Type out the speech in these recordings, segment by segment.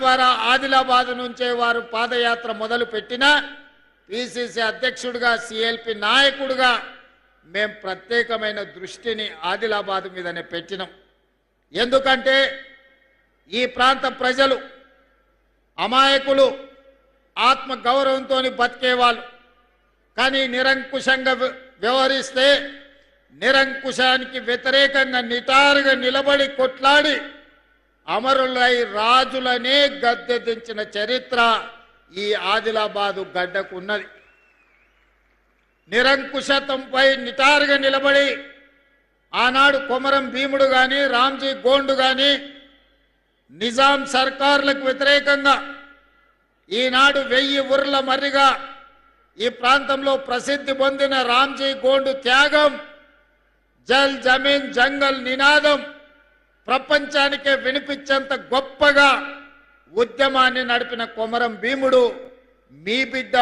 ద్వారా ఆదిలాబాద్ నుంచే వారు పాదయాత్ర మొదలు పెట్టినా పిసిసి అధ్యక్షుడిగా సిఎల్పి నాయకుడిగా మేము ప్రత్యేకమైన దృష్టిని ఆదిలాబాద్ మీదనే పెట్టినాం. ఎందుకంటే ఈ ప్రాంత ప్రజలు అమాయకులు, ఆత్మ గౌరవంతో బతికేవాళ్ళు. కానీ నిరంకుశంగా వ్యవహరిస్తే నిరంకుశానికి వ్యతిరేకంగా నిటారుగా నిలబడి కొట్లాడి అమరులై రాజులనే గద్దె దించిన చరిత్ర ఈ ఆదిలాబాదు గడ్డకు ఉన్నది. నిరంకుశత్వంపై నిటారుగా నిలబడి ఆనాడు కొమరం భీముడు కానీ, రామ్జీ గోండు కానీ నిజాం సర్కారులకు వ్యతిరేకంగా ఈనాడు 1000 ఊర్ల మర్రిగా ఈ ప్రాంతంలో ప్రసిద్ధి పొందిన రామ్జీ గోండు త్యాగం, జల్ జమీన్ జంగల్ నినాదం ప్రపంచానికే వినిపించేంత గొప్పగా ఉద్యమాన్ని నడిపిన కొమరం భీముడు మీ బిడ్డ,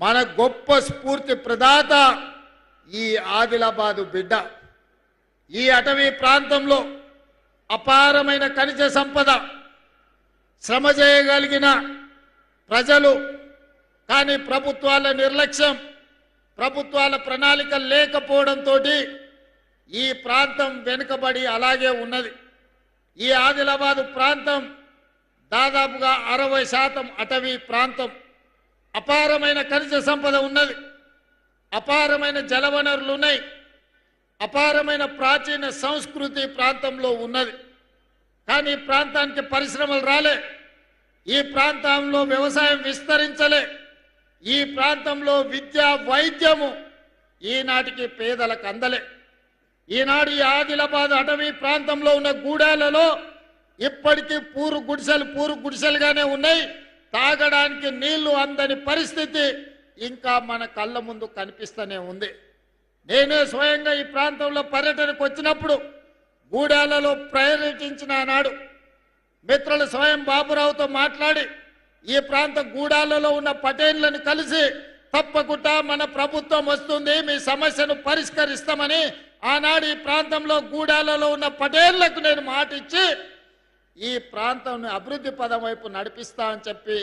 మన గొప్ప స్ఫూర్తి ప్రదాత ఈ ఆదిలాబాదు బిడ్డ. ఈ అటవీ ప్రాంతంలో అపారమైన ఖనిజ సంపద, శ్రమ చేయగలిగిన ప్రజలు. కానీ ప్రభుత్వాల నిర్లక్ష్యం, ప్రభుత్వాల ప్రణాళిక లేకపోవడంతో ఈ ప్రాంతం వెనుకబడి అలాగే ఉన్నది. ఈ ఆదిలాబాదు ప్రాంతం దాదాపుగా 60% అటవీ ప్రాంతం. అపారమైన ఖనిజ సంపద ఉన్నది, అపారమైన జలవనరులు ఉన్నాయి, అపారమైన ప్రాచీన సంస్కృతి ప్రాంతంలో ఉన్నది. కానీ ఈ ప్రాంతానికి పరిశ్రమలు రాలే, ఈ ప్రాంతంలో వ్యవసాయం విస్తరించలే, ఈ ప్రాంతంలో విద్య వైద్యము ఈనాటికి పేదలకు అందలే. ఈనాడు ఈ ఆదిలాబాద్ అటవీ ప్రాంతంలో ఉన్న గూడాలలో ఇప్పటికీ పూరు గుడిసెలుగానే ఉన్నాయి. తాగడానికి నీళ్లు అందని పరిస్థితి ఇంకా మన కళ్ళ ముందు కనిపిస్తూనే ఉంది. నేనే స్వయంగా ఈ ప్రాంతంలో పర్యటనకు వచ్చినప్పుడు గూడాలలో పర్యటించిన నాడు మిత్రులు స్వయం బాబురావుతో మాట్లాడి ఈ ప్రాంత గూడాలలో ఉన్న పటేళ్లను కలిసి తప్పకుండా మన ప్రభుత్వం వస్తుంది, మీ సమస్యను పరిష్కరిస్తామని ఆనాడు ఈ ప్రాంతంలో గూడాలలో ఉన్న పటేళ్లకు నేను మాట ఇచ్చి ఈ ప్రాంతాన్ని అభివృద్ధి పదం వైపు నడిపిస్తా అని చెప్పి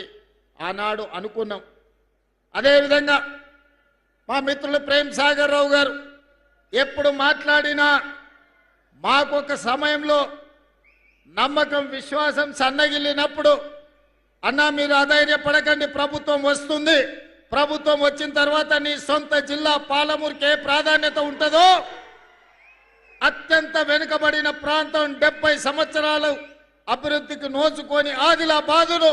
ఆనాడు అనుకున్నాం. అదేవిధంగా మా మిత్రులు ప్రేమ్ సాగర్ రావు గారు ఎప్పుడు మాట్లాడినా మాకొక సమయంలో నమ్మకం, విశ్వాసం సన్నగిల్లినప్పుడు, అన్నా మీరు అధైర్యపడకండి, ప్రభుత్వం వస్తుంది, ప్రభుత్వం వచ్చిన తర్వాత నీ సొంత జిల్లా పాలమూరుకి ఏ ప్రాధాన్యత ఉంటుందో, అత్యంత వెనుకబడిన ప్రాంతం 70 సంవత్సరాలు అభివృద్ధికి నోచుకొని ఆదిలాబాదును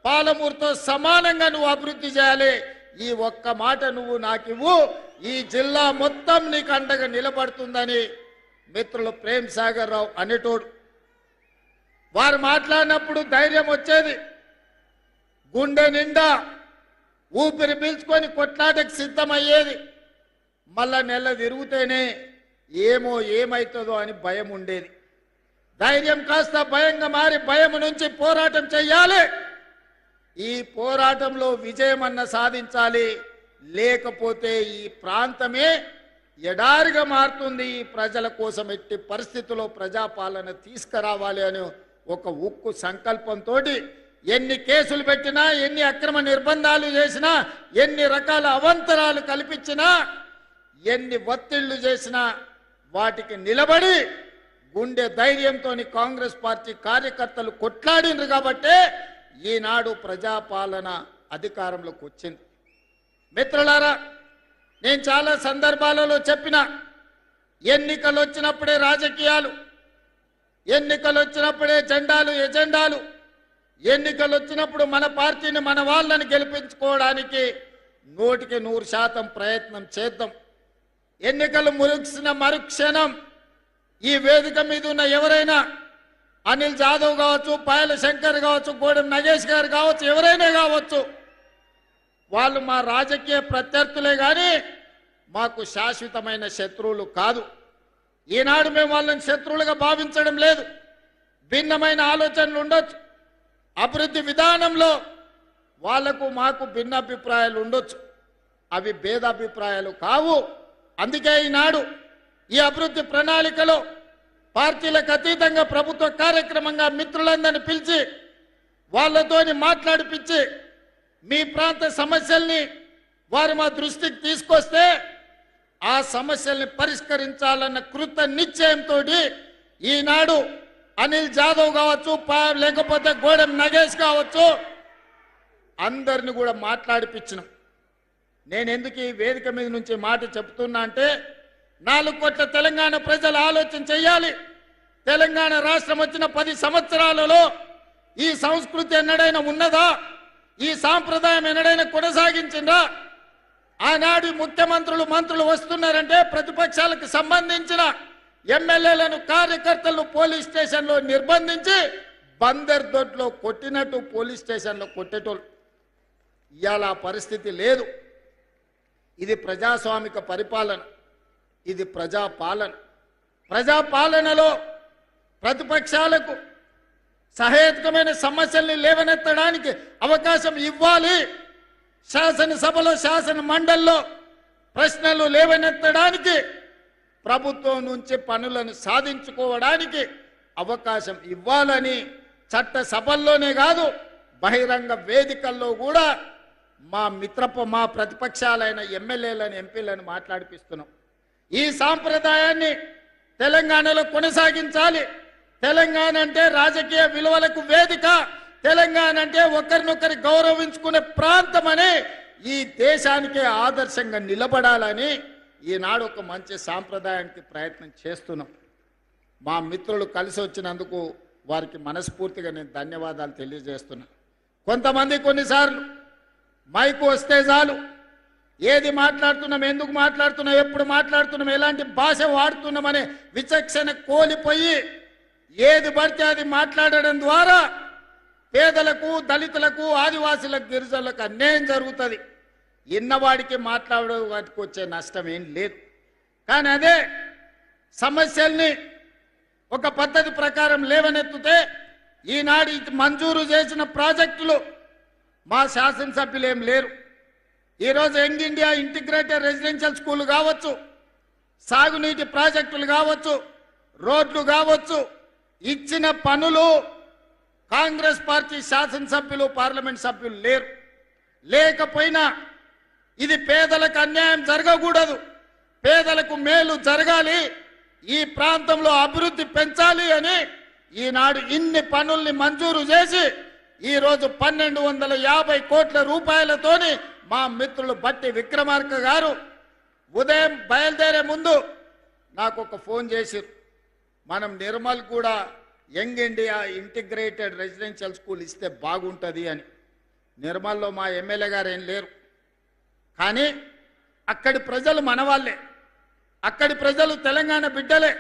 పాలమూరుతో సమానంగా నువ్వు అభివృద్ధి చేయాలి, ఈ ఒక్క మాట నువ్వు నాకివ్వు, ఈ జిల్లా మొత్తం నీకు అండగా నిలబడుతుందని మిత్రులు ప్రేమ్ సాగర్ రావు అనేటోడు. వారు మాట్లాడినప్పుడు ధైర్యం వచ్చేది, గుండె నిండా ఊపిరి పీల్చుకొని కొట్లాటకు సిద్ధమయ్యేది. మళ్ళా నెల తిరుగుతేనే ఏమవుతుందో అని భయం ఉండేది. ధైర్యం కాస్త భయంగా మారి భయం నుంచి పోరాటం చెయ్యాలి, ఈ పోరాటంలో విజయమన్న సాధించాలి, లేకపోతే ఈ ప్రాంతమే ఎడారిగా మారుతుంది. ఈ ప్రజల కోసం ఎట్టి పరిస్థితుల్లో ప్రజాపాలన తీసుకురావాలి అని ఒక ఉక్కు సంకల్పంతో ఎన్ని కేసులు పెట్టినా, ఎన్ని అక్రమ నిర్బంధాలు చేసినా, ఎన్ని రకాల అవంతరాలు కల్పించినా, ఎన్ని ఒత్తిళ్లు చేసినా వాటికి నిలబడి గుండె ధైర్యంతో కాంగ్రెస్ పార్టీ కార్యకర్తలు కొట్లాడినరు కాబట్టే ఈనాడు ప్రజాపాలన అధికారంలోకి వచ్చింది. మిత్రులారా, నేను చాలా సందర్భాలలో చెప్పిన, ఎన్నికలు వచ్చినప్పుడే రాజకీయాలు, ఎన్నికలు వచ్చినప్పుడే ఎజెండాలు, ఎన్నికలు వచ్చినప్పుడు మన పార్టీని, మన వాళ్ళని గెలిపించుకోవడానికి 100% ప్రయత్నం చేద్దాం. ఎన్నికలు ముగిసిన మరుక్షణం ఈ వేదిక మీద ఉన్న ఎవరైనా, అనిల్ జాదవ్ కావచ్చు, పాయల శంకర్ కావచ్చు, గోడెం నగేష్ గారు కావచ్చు, ఎవరైనా కావచ్చు, వాళ్ళు మా రాజకీయ ప్రత్యర్థులే కానీ మాకు శాశ్వతమైన శత్రువులు కాదు. ఈనాడు మేము వాళ్ళని శత్రువులుగా భావించడం లేదు. భిన్నమైన ఆలోచనలు ఉండొచ్చు, అభివృద్ధి విధానంలో వాళ్లకు మాకు భిన్నాభిప్రాయాలు ఉండొచ్చు, అవి భేదాభిప్రాయాలు కావు. అందుకే ఈనాడు ఈ అభివృద్ధి ప్రణాళికలో పార్టీలకు అతీతంగా ప్రభుత్వ కార్యక్రమంగా మిత్రులందరినీ పిలిచి వాళ్ళతోని మాట్లాడిపించి మీ ప్రాంత సమస్యల్ని వారు మా దృష్టికి తీసుకొస్తే ఆ సమస్యల్ని పరిష్కరించాలన్న కృత నిశ్చయంతో ఈనాడు అనిల్ జాదవ్ కావచ్చు, లేకపోతే గోడెం నగేష్ కావచ్చు, అందరిని కూడా మాట్లాడిపించినాం. నేను ఎందుకు ఈ వేదిక మీద నుంచి మాట చెప్తున్నా అంటే 4 కోట్ల తెలంగాణ ప్రజలు ఆలోచన చెయ్యాలి. తెలంగాణ రాష్ట్రం వచ్చిన 10 సంవత్సరాలలో ఈ సంస్కృతి ఎన్నడైనా ఉన్నదా? ఈ సాంప్రదాయం ఎన్నడైనా కొనసాగించిందా? ఆనాడు ముఖ్యమంత్రులు మంత్రులు వస్తున్నారంటే ప్రతిపక్షాలకు సంబంధించిన ఎమ్మెల్యేలను కార్యకర్తలను పోలీస్ స్టేషన్లో నిర్బంధించి బందర్ దొడ్లో కొట్టినట్టు పోలీస్ స్టేషన్లో కొట్టేటోళ్ళు. ఇవాళ ఆ పరిస్థితి లేదు. ఇది ప్రజాస్వామిక పరిపాలన, ఇది ప్రజాపాలన. ప్రజాపాలనలో ప్రతిపక్షాలకు సహేతుకమైన సమస్యల్ని లేవనెత్తడానికి అవకాశం ఇవ్వాలి. శాసనసభలో శాసన మండలిలో ప్రశ్నలు లేవనెత్తడానికి, ప్రభుత్వం నుంచి పనులను సాధించుకోవడానికి అవకాశం ఇవ్వాలని చట్ట సభల్లోనే కాదు బహిరంగ వేదికల్లో కూడా మా ప్రతిపక్షాలైన ఎమ్మెల్యేలను ఎంపీలను మాట్లాడిపిస్తున్నాం. ఈ సాంప్రదాయాన్ని తెలంగాణలో కొనసాగించాలి. తెలంగాణ అంటే రాజకీయ విలువలకు వేదిక, తెలంగాణ అంటే ఒకరినొకరి గౌరవించుకునే ప్రాంతమని ఈ దేశానికే ఆదర్శంగా నిలబడాలని ఈనాడు ఒక మంచి సాంప్రదాయానికి ప్రయత్నం చేస్తున్నాం. మా మిత్రులు కలిసి వచ్చినందుకు వారికి మనస్ఫూర్తిగా నేను ధన్యవాదాలు తెలియజేస్తున్నా. కొంతమంది కొన్నిసార్లు మైకు వస్తే చాలు ఏది మాట్లాడుతున్నాం, ఎందుకు మాట్లాడుతున్నాం, ఎప్పుడు మాట్లాడుతున్నాం, ఎలాంటి భాష వాడుతున్నామనే విచక్షణ కోల్పోయి ఏది పడితే అది మాట్లాడడం ద్వారా పేదలకు, దళితులకు, ఆదివాసులకు, గిరిజనులకు అన్యాయం జరుగుతుంది. ఇన్నవాడికి మాట్లాడడానికి వచ్చే నష్టం ఏం లేదు. కానీ అదే సమస్యల్ని ఒక పద్ధతి ప్రకారం లేవనెత్తితే ఈనాడు మంజూరు చేసిన ప్రాజెక్టులు మా శాసనసభ్యులు ఏం లేరు. ఈరోజు young India integrated residential school కావచ్చు, సాగునీటి ప్రాజెక్టులు కావచ్చు, రోడ్లు కావచ్చు, ఇచ్చిన పనులు కాంగ్రెస్ పార్టీ శాసనసభ్యులు, పార్లమెంట్ సభ్యులు లేరు. లేకపోయినా ఇది పేదలకు అన్యాయం జరగకూడదు, పేదలకు మేలు జరగాలి, ఈ ప్రాంతంలో అభివృద్ధి పెంచాలి అని ఈనాడు ఇన్ని పనుల్ని మంజూరు చేసి ఈరోజు 1250 కోట్ల రూపాయలతోని మా మిత్రులు బట్టి విక్రమార్క గారు ఉదయం బయలుదేరే ముందు నాకు ఒక ఫోన్ చేసిరు. మనం నిర్మల్ కూడా young India integrated residential school ఇస్తే బాగుంటుంది అని. నిర్మల్లో మా ఎమ్మెల్యే గారు ఏం లేరు, కానీ అక్కడి ప్రజలు మనవాళ్ళే, అక్కడి ప్రజలు తెలంగాణ బిడ్డలే.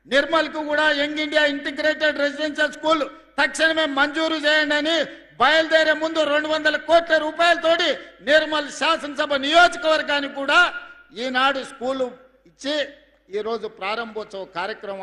నిర్మల్కు కూడా young India integrated residential school తక్షణమే మంజూరు చేయండి అని బయలుదేరే ముందు 200 కోట్ల రూపాయలతోటి నిర్మల్ శాసనసభ నియోజకవర్గానికి కూడా ఈనాడు స్కూలు ఇచ్చి ఈరోజు ప్రారంభోత్సవ కార్యక్రమం